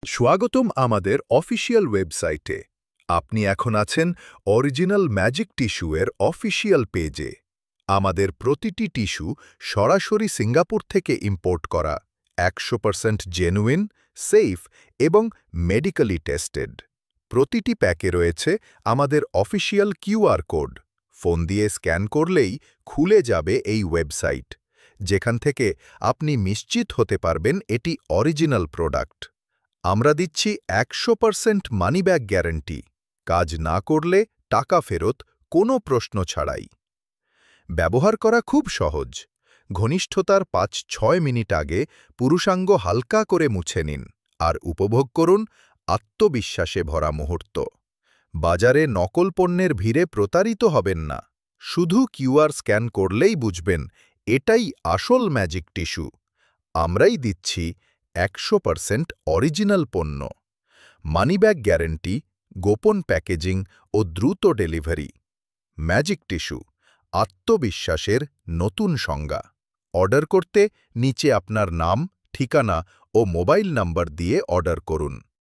স্বাগতম আমাদের অফিসিয়াল ওয়েবসাইটে। আপনি এখন আছেন অরিজিনাল ম্যাজিক টিস্যুয়ের অফিসিয়াল পেজে। আমাদের প্রতিটি টিস্যু সরাসরি সিঙ্গাপুর থেকে ইম্পোর্ট করা, 100% জেনুইন, সেফ এবং মেডিকেলি টেস্টেড। প্রতিটি প্যাকে রয়েছে আমাদের অফিসিয়াল কিউআর কোড। ফোন দিয়ে স্ক্যান করলেই খুলে যাবে এই ওয়েবসাইট, যেখান থেকে আপনি নিশ্চিত হতে পারবেন এটি অরিজিনাল প্রোডাক্ট। আমরা দিচ্ছি 100% মানিব্যাক গ্যারান্টি। কাজ না করলে টাকা ফেরত, কোনো প্রশ্ন ছাড়াই। ব্যবহার করা খুব সহজ। ঘনিষ্ঠতার 5-6 মিনিট আগে পুরুষাঙ্গ হালকা করে মুছে নিন আর উপভোগ করুন আত্মবিশ্বাসে ভরা মুহূর্ত। বাজারে নকল পণ্যের ভিড়ে প্রতারিত হবেন না। শুধু কিউআর স্ক্যান করলেই বুঝবেন এটাই আসল ম্যাজিক টিস্যু। আমরাই দিচ্ছি 100% অরিজিনাল পণ্য, মানিব্যাক গ্যারান্টি, গোপন প্যাকেজিং ও দ্রুত ডেলিভারি। ম্যাজিক টিস্যু, আত্মবিশ্বাসের নতুন সংজ্ঞা। অর্ডার করতে নিচে আপনার নাম, ঠিকানা ও মোবাইল নাম্বার দিয়ে অর্ডার করুন।